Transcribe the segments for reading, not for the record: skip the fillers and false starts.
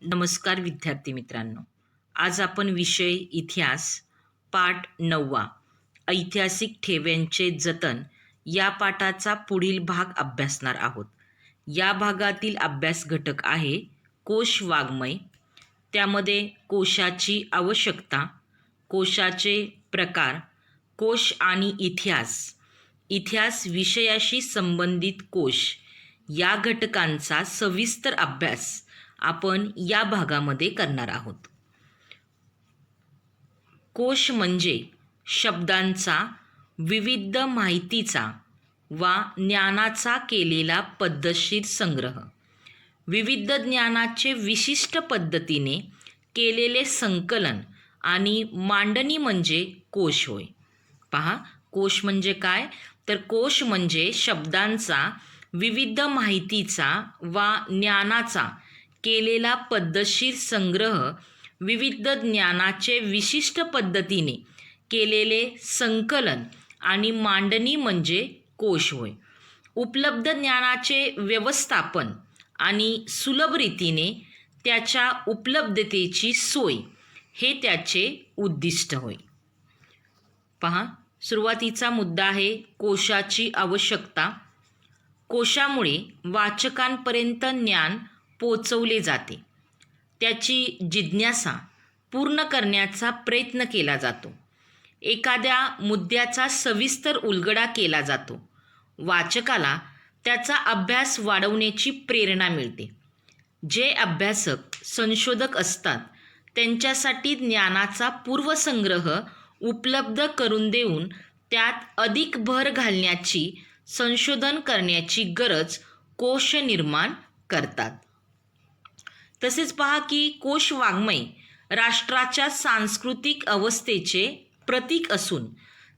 नमस्कार विद्यार्थी मित्रांनो. आज आपण विषय इतिहास पाठ 9 ऐतिहासिक ठेव्यांचे जतन या पाठाचा पुढील भाग अभ्यासणार आहोत. या भागातील अभ्यास घटक आहे कोश वाङ्मय, त्यामध्ये कोशाची आवश्यकता, कोशाचे प्रकार, कोश आणि इतिहास, इतिहास विषयाशी संबंधित कोश या घटकांचा सविस्तर अभ्यास आपण या भागामध्ये करणार आहोत. कोश म्हणजे शब्दांचा, विविध माहितीचा वा ज्ञानाचा केलेला पद्धतशीर संग्रह. विविध ज्ञानाचे विशिष्ट पद्धतीने केलेले संकलन आणि मांडणी म्हणजे कोश होय. पहा, कोश म्हणजे काय? तर कोश म्हणजे शब्दांचा, विविध माहितीचा वा ज्ञानाचा केलेला पद्धतशीर संग्रह, विविध ज्ञानाचे विशिष्ट पद्धतीने केलेले संकलन आणि मांडणी म्हणजे कोश होय. उपलब्ध ज्ञानाचे व्यवस्थापन आणि सुलभ रीतीने त्याच्या उपलब्धतेची सोय हे त्याचे उद्दिष्ट होय. पहा, सुरुवातीचा मुद्दा आहे कोशाची आवश्यकता. कोशामुळे वाचकांपर्यंत ज्ञान पोचवले जाते. त्याची जिज्ञासा पूर्ण करण्याचा प्रयत्न केला जातो. एखाद्या मुद्द्याचा सविस्तर उलगडा केला जातो. वाचकाला त्याचा अभ्यास वाढवण्याची प्रेरणा मिळते. जे अभ्यासक, संशोधक असतात त्यांच्यासाठी ज्ञानाचा पूर्वसंग्रह उपलब्ध करून देऊन त्यात अधिक भर घालण्याची, संशोधन करण्याची गरज कोश निर्माण करतात. तसेच पहा की कोश वाङ्मय राष्ट्राच्या सांस्कृतिक अवस्थेचे प्रतीक असून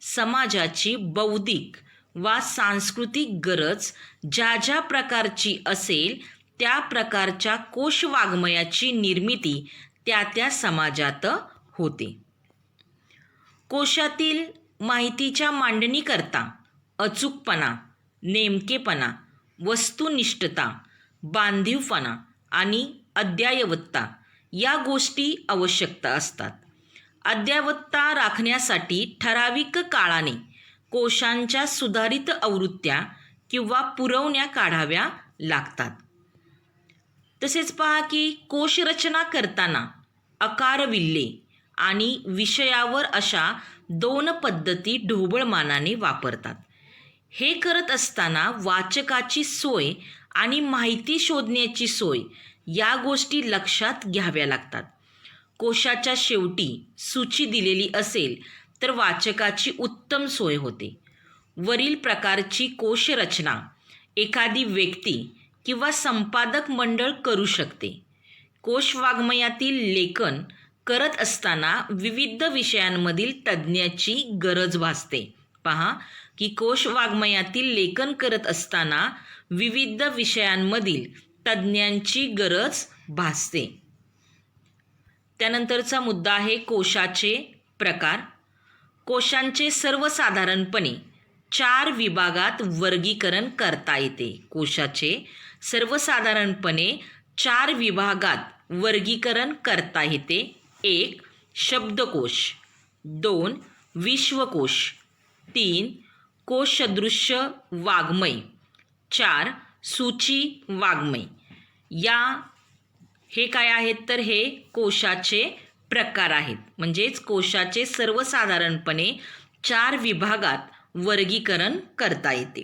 समाजाची बौद्धिक वा सांस्कृतिक गरज ज्या ज्या प्रकारची असेल त्या प्रकारच्या कोश वाङ्मयाची निर्मिती त्या त्या समाजात होते. कोशातील माहितीच्या मांडणीकरता अचूकपणा, नेमकेपणा, वस्तुनिष्ठता, बांधीवपणा आणि अद्ययावतता या गोष्टी आवश्यक असतात. अद्ययावतता राखण्यासाठी ठराविक काळाने कोशांच्या सुधारित आवृत्त्या किंवा पुरवण्या काढाव्या लागतात. तसेच पहा की कोश रचना करताना अकारविल्हे आणि विषयावर अशा दोन पद्धती ढोबळमानाने वापरतात. हे करत असताना वाचकाची सोय आणि माहिती शोधण्याची सोय या गोष्टी लक्षात घ्याव्या लागतात. कोशाच्या शेवटी सूची दिलेली असेल तर वाचकाची उत्तम सोय होते. वरील प्रकारची कोश रचना एखादी व्यक्ती किंवा संपादक मंडळ करू शकते. कोश वाङ्मयातील लेखन करत असताना विविध विषयांमधील तज्ज्ञाची गरज भासते. पहा की कोश वाङ्मयातील लेखन करत असताना विविध विषयांमधील तज्ज्ञांची गरज भासते. त्यानंतरचा मुद्दा आहे कोशाचे प्रकार. कोशांचे सर्वसाधारणपणे 4 विभागात वर्गीकरण करता येते. कोशाचे सर्वसाधारणपणे 4 विभागात वर्गीकरण करता येते. 1. शब्दकोश, 2. विश्वकोश, 3. कोशदृश्य वाङ्मय, 4. सूची वाङ्मय. हे काय आहेत तर हे कोशाचे प्रकार आहेत. म्हणजेच कोशाचे सर्वसाधारणपणे 4 विभागात वर्गीकरण करता येते.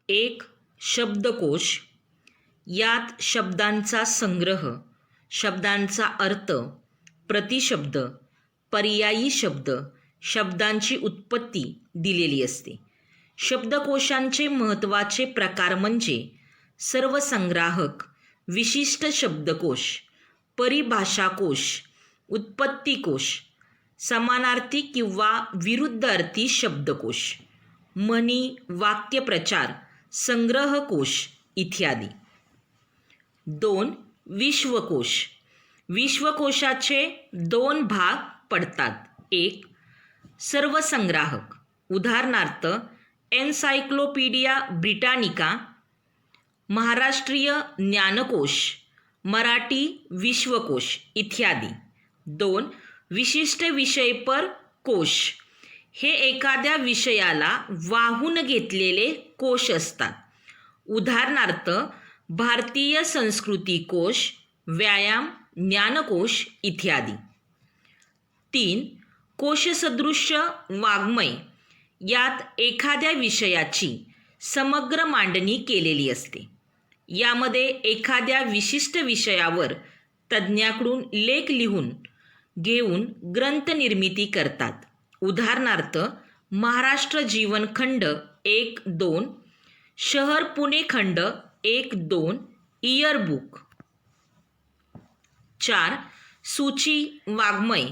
1. शब्दकोश. यात शब्दांचा संग्रह, शब्दांचा अर्थ, प्रतिशब्द, पर्यायी शब्द, शब्दांची उत्पत्ती दिलेली असते. शब्दकोशांचे महत्त्वाचे प्रकार म्हणजे सर्वसंग्राहक, विशिष्ट शब्दकोश, परिभाषाकोश, उत्पत्तिकोश, समानार्थी किंवा विरुद्धार्थी शब्दकोश, म्हणी, वाक्यप्रचार, संग्रहकोश इत्यादी. 2. विश्वकोश. विश्वकोशाचे 2 भाग पडतात. 1. सर्वसंग्राहक, उदाहरणार्थ एन्सायक्लोपीडिया ब्रिटानिका, महाराष्ट्रीय ज्ञानकोश, मराठी विश्वकोश इत्यादी. 2. विशिष्ट विषयपर कोश. हे एखाद्या विषयाला वाहून घेतलेले कोश असतात. उदाहरणार्थ भारतीय संस्कृती कोश, व्यायाम ज्ञानकोश इत्यादी. 3. कोशसदृश्य वाङ्मय. यात एखाद्या विषयाची समग्र मांडणी केलेली असते. यामध्ये एखाद्या विशिष्ट विषयावर तज्ज्ञाकडून लेख लिहून घेऊन ग्रंथ निर्मिती करतात. उदाहरणार्थ महाराष्ट्र जीवन खंड 1-2, शहर पुणे खंड 1-2, इयरबुक. 4. सूची वाङ्मय.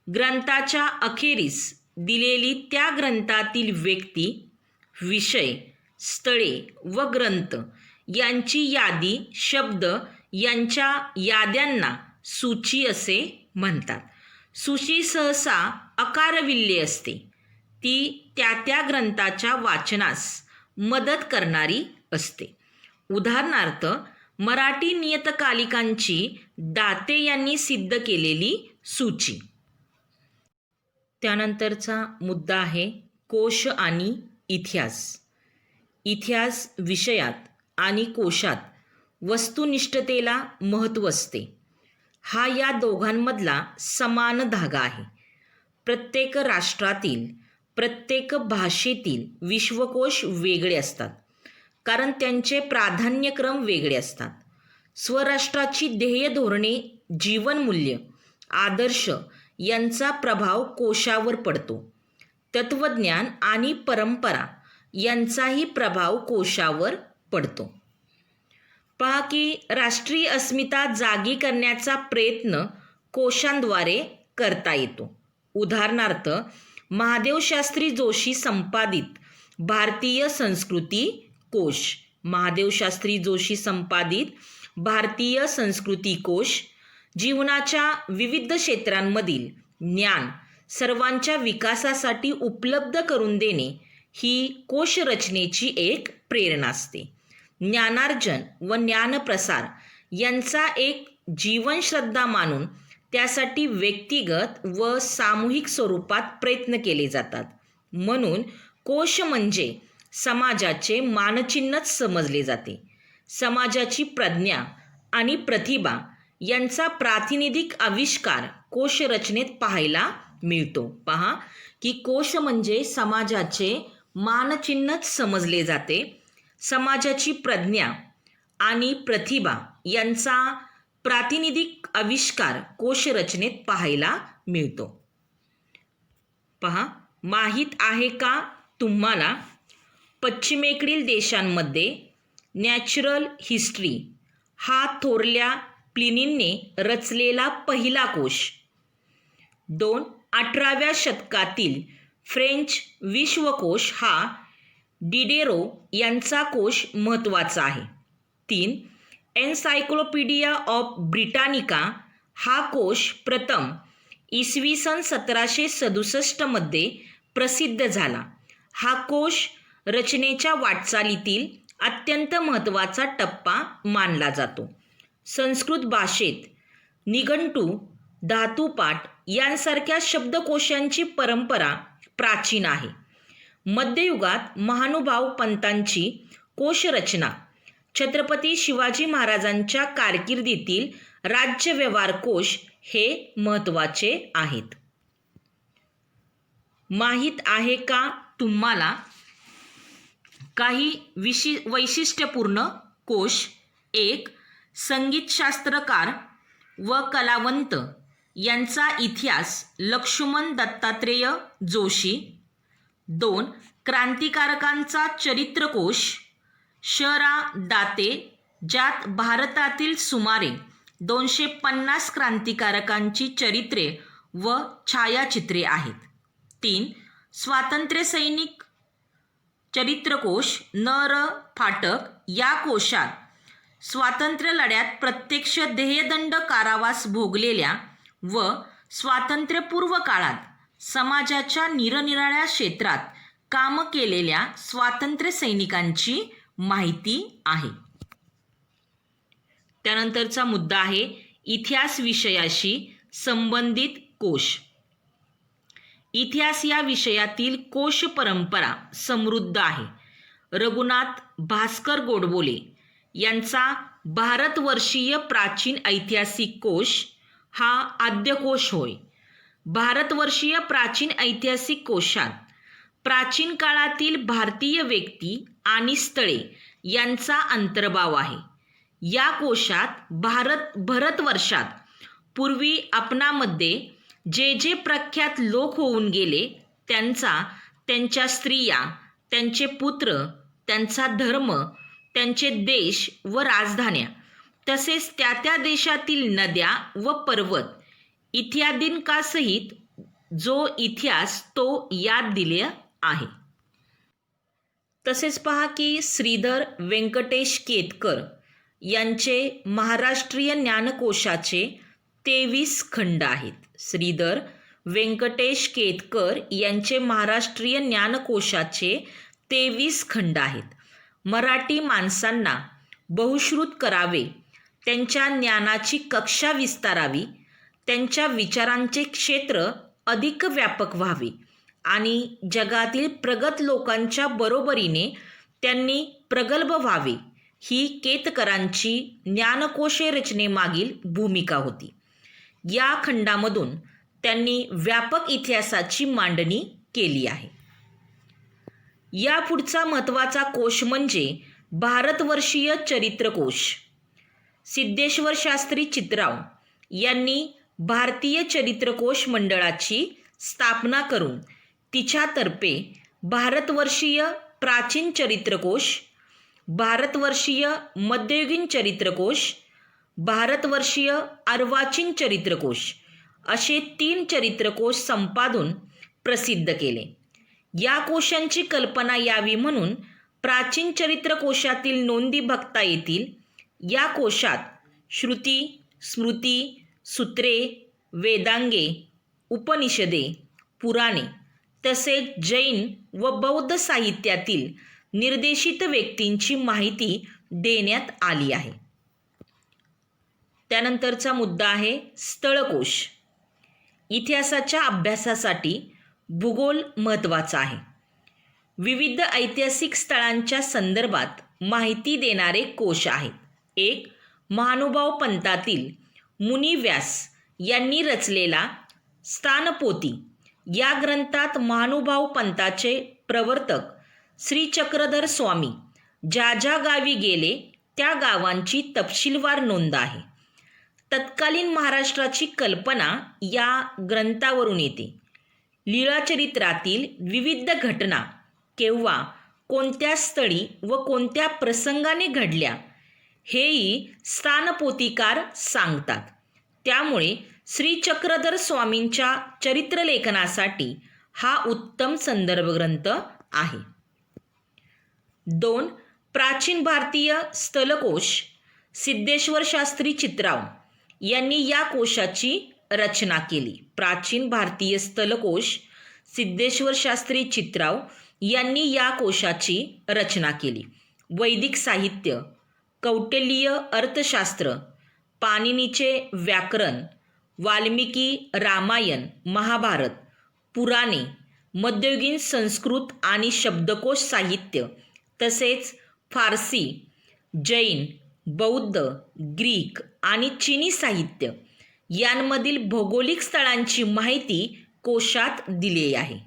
ग्रंथाच्या अखेरीस दिलेली त्या ग्रंथातील व्यक्ती, विषय, स्थळे व ग्रंथ यांची यादी, शब्द यांच्या याद्यांना सूची असे म्हणतात. सूची सहसा अकारविल्ले असते. ती त्या ग्रंथाच्या वाचनास मदत करणारी असते. उदाहरणार्थ मराठी नियतकालिकांची दाते यांनी सिद्ध केलेली सूची. त्यानंतरचा मुद्दा आहे कोश आणि इतिहास. इतिहास विषयात आणि कोशात वस्तुनिष्ठतेला महत्त्व असते. हा या दोघांमधला समान धागा आहे. प्रत्येक राष्ट्रातील, प्रत्येक भाषेतील विश्वकोश वेगळे असतात, कारण त्यांचे प्राधान्यक्रम वेगळे असतात. स्वराष्ट्राची ध्येय धोरणे, जीवनमूल्य, आदर्श यांचा प्रभाव कोशावर पडतो. तत्त्वज्ञान आणि परंपरा यांचाही प्रभाव कोशावर पडतो. पहा की राष्ट्रीय अस्मिता जागी करण्याचा प्रयत्न कोशांद्वारे करता येतो. उदाहरणार्थ महादेवशास्त्री जोशी संपादित भारतीय संस्कृती कोश. महादेवशास्त्री जोशी संपादित भारतीय संस्कृती कोश जीवनाच्या विविध क्षेत्रांमधील ज्ञान सर्वांच्या विकासासाठी उपलब्ध करून देणे ही कोश रचनेची एक प्रेरणा असते. ज्ञानार्जन व ज्ञानप्रसार यांचा एक जीवनश्रद्धा मानून त्यासाठी व्यक्तिगत व सामूहिक स्वरूपात प्रयत्न केले जातात. म्हणून कोश म्हणजे समाजाचे मानचिन्हच समजले जाते. समाजाची प्रज्ञा आणि प्रतिभा यांचा प्रातिनिधिक आविष्कार कोश रचनेत पाहायला मिळतो. पहा की कोश म्हणजे समाजाचे मानचिन्हच समजले जाते. समाजाची प्रज्ञा आणि प्रतिभा यांचा प्रातिनिधिक आविष्कार कोश रचनेत पाहायला मिळतो. पहा, माहीत आहे का तुम्हाला पश्चिमेकडील देशांमध्ये नॅचरल हिस्ट्री हा थोरल्या प्लिनीने रचलेला पहिला कोश. 2. 18व्या शतकातील फ्रेंच विश्वकोश हा डिडेरो यांचा कोश महत्त्वाचा आहे. 3. एन्सायक्लोपीडिया ऑफ ब्रिटानिका हा कोश प्रथम इसवी सन 1767 मध्ये प्रसिद्ध झाला. हा कोश रचनेच्या वाटचालीतील अत्यंत महत्त्वाचा टप्पा मानला जातो. संस्कृत भाषेत निघंटू, धातुपाठ यांसारख्या शब्दकोशांची परंपरा प्राचीन आहे. मध्ययुगात महानुभाव पंतांची कोशरचना छत्रपती शिवाजी महाराजांच्या कारकिर्दीतील राज्य व्यवहार कोश हे महत्त्वाचे आहेत. माहीत आहे का तुम्हाला काही वैशिष्ट्यपूर्ण कोश? 1. संगीतशास्त्रकार व कलावंत यांचा इतिहास लक्ष्मण दत्तात्रेय जोशी. 2. क्रांतिकारकांचा चरित्रकोश श.रा. दाते, ज्यात भारतातील सुमारे 250 क्रांतिकारकांची चरित्रे व छायाचित्रे आहेत. 3. स्वातंत्र्यसैनिक चरित्रकोश न.र. फाटक. या कोशात स्वातंत्र्य लढ्यात प्रत्यक्ष देहदंड कारावास भोगलेल्या व स्वातंत्र्यपूर्व काळात समाजाच्या निरनिराळ्या क्षेत्रात काम केलेल्या स्वातंत्र्य सैनिकांची माहिती आहे. त्यानंतरचा मुद्दा आहे इतिहास विषयाशी संबंधित कोश. इतिहास या विषयातील कोश परंपरा समृद्ध आहे. रघुनाथ भास्कर गोडबोले यांचा भारतवर्षीय प्राचीन ऐतिहासिक कोश हा आद्यकोश होय. भारतवर्षीय प्राचीन ऐतिहासिक कोशात प्राचीन काळातील भारतीय व्यक्ती आणि स्थळे यांचा अंतर्भाव आहे. या कोशात भारतवर्षात पूर्वी आपणामध्ये जे जे प्रख्यात लोक होऊन गेले त्यांचा, त्यांच्या स्त्रिया, त्यांचे पुत्र, त्यांचा धर्म, त्यांचे देश व राजधान्या, तसेच त्या त्या देशातील नद्या व पर्वत इत्यादींकासहित जो इतिहास तो यात दिले आहे. तसेच पहा की श्रीधर व्यंकटेश केतकर यांचे महाराष्ट्रीय ज्ञानकोशाचे 23 खंड आहेत. श्रीधर व्यंकटेश केतकर यांचे महाराष्ट्रीय ज्ञानकोशाचे 23 खंड आहेत. मराठी माणसांना बहुश्रुत करावे, त्यांच्या ज्ञानाची कक्षा विस्तारावी, त्यांच्या विचारांचे क्षेत्र अधिक व्यापक व्हावे आणि जगातील प्रगत लोकांच्या बरोबरीने त्यांनी प्रगल्भ व्हावे, ही केतकरांची ज्ञानकोश रचनेमागील भूमिका होती. या खंडामधून त्यांनी व्यापक इतिहासाची मांडणी केली आहे. या पुढचा महत्त्वाचा कोश म्हणजे भारतवर्षीय चरित्रकोश. सिद्धेश्वर शास्त्री चितराव यांनी भारतीय चरित्रकोश मंडळाची स्थापना करून तिच्यातर्फे भारतवर्षीय प्राचीन चरित्रकोश, भारतवर्षीय मध्ययुगीन चरित्रकोश, भारतवर्षीय अर्वाचीन चरित्रकोश असे 3 चरित्रकोश संपादून प्रसिद्ध केले. या कोशांची कल्पना यावी म्हणून प्राचीन चरित्रकोशातील नोंदी बघता येतील. या कोशात श्रुती, स्मृती, सूत्रे, वेदांगे, उपनिषदे, पुराणे तसेच जैन व बौद्ध साहित्यातील निर्देशित व्यक्तींची माहिती देण्यात आली आहे. त्यानंतरचा मुद्दा आहे स्थळकोश. इतिहासाच्या अभ्यासासाठी भूगोल महत्त्वाचा आहे. विविध ऐतिहासिक स्थळांच्या संदर्भात माहिती देणारे कोश आहेत. एक महानुभाव पंथातील मुनी व्यास यांनी रचलेला स्थानपोथी या ग्रंथात महानुभाव पंथाचे प्रवर्तक श्री चक्रधर स्वामी ज्या ज्या गावी गेले त्या गावांची तपशीलवार नोंद आहे. तत्कालीन महाराष्ट्राची कल्पना या ग्रंथावरून येते. लीळाचरित्रातील विविध घटना केव्हा, कोणत्या स्थळी व कोणत्या प्रसंगाने घडल्या हेही स्थानपोथीकार सांगतात. त्यामुळे श्री चक्रधर स्वामींच्या चरित्रलेखनासाठी हा उत्तम संदर्भ ग्रंथ आहे. 2 प्राचीन भारतीय स्थलकोश. सिद्धेश्वर शास्त्री चितराव यांनी या कोशाची रचना केली. प्राचीन भारतीय स्थलकोश सिद्धेश्वर शास्त्री चितराव यांनी या कोशाची रचना केली. वैदिक साहित्य, कौटिल्य अर्थशास्त्र, पाणिनीचे व्याकरण, वाल्मिकी रामायण महाभारत, पुराणे, मध्ययुगीन संस्कृत आणि शब्दकोश साहित्य तसेच फारसी, जैन, बौद्ध, ग्रीक आणि चिनी साहित्य यांमधील भौगोलिक स्थळांची माहिती कोशात दिली आहे.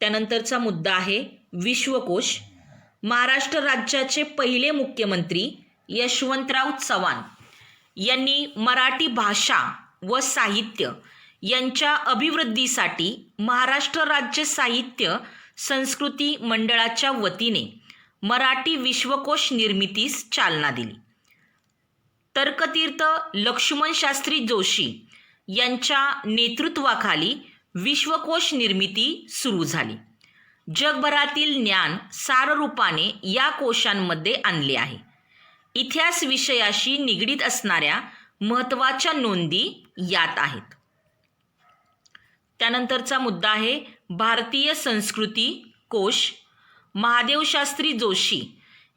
त्यानंतरचा मुद्दा आहे विश्वकोश. महाराष्ट्र राज्याचे पहिले मुख्यमंत्री यशवंतराव चव्हाण यांनी मराठी भाषा व साहित्य यांच्या अभिवृद्धीसाठी महाराष्ट्र राज्य साहित्य संस्कृती मंडळाच्या वतीने मराठी विश्वकोश निर्मितीस चालना दिली. तर्कतीर्थ लक्ष्मण शास्त्री जोशी यांच्या नेतृत्वाखाली विश्वकोश निर्मिती सुरू झाली. जगभरातील ज्ञान साररूपाने या कोशांमध्ये आणले आहे. इतिहास विषयाशी निगडीत असणाऱ्या महत्त्वाच्या नोंदी यात आहेत. त्यानंतरचा मुद्दा आहे भारतीय संस्कृती कोश. महादेव शास्त्री जोशी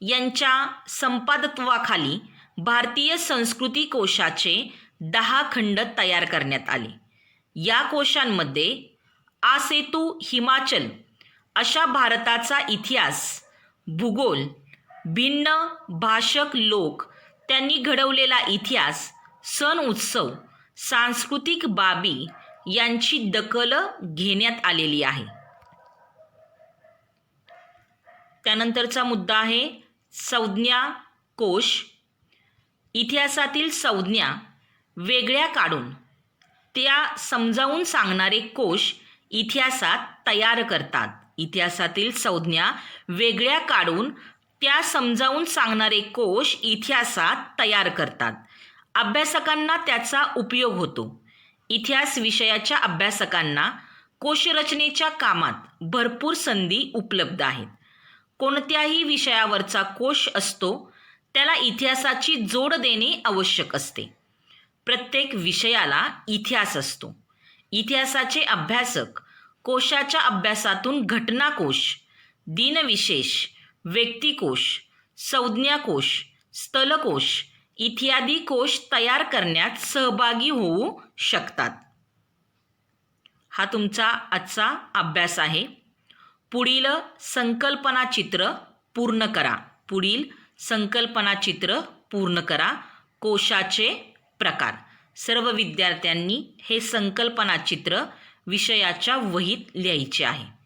यांच्या संपादत्वाखाली भारतीय संस्कृती कोशाचे 10 खंड तयार करण्यात आले. या कोशांमध्ये आसेतू हिमाचल अशा भारताचा इतिहास, भूगोल, भिन्न भाषक लोक, त्यांनी घडवलेला इतिहास, सण उत्सव, सांस्कृतिक बाबी यांची दखल घेण्यात आलेली आहे. त्यानंतरचा मुद्दा आहे संज्ञा कोश. इतिहासातील संज्ञा वेगळ्या काढून त्या समजावून सांगणारे कोश इतिहासात तयार करतात. इतिहासातील संज्ञा वेगळ्या काढून त्या समजावून सांगणारे कोश इतिहासात तयार करतात. अभ्यासकांना त्याचा उपयोग होतो. इतिहास विषयाच्या अभ्यासकांना कोशरचनेच्या कामात भरपूर संधी उपलब्ध आहेत. कोणत्याही विषयावरचा कोश असतो त्याला इतिहासाची जोड देणे आवश्यक असते. प्रत्येक विषयाला इतिहास असतो. इतिहासाचे अभ्यासक कोशाच्या अभ्यासातून घटनाकोश, दिनविशेष, व्यक्तिकोश, संज्ञाकोश, स्थलकोश इत्यादी कोश तयार करण्यात सहभागी होऊ शकतात. हा तुमचा आजचा अभ्यास आहे. पुढील संकल्पनाचित्र पूर्ण करा. पुढील संकल्पनाचित्र पूर्ण करा. कोशाचे प्रकार. सर्व विद्यार्थ्यांनी हे संकल्पनाचित्र विषयाच्या वहीत लिहायचे आहे.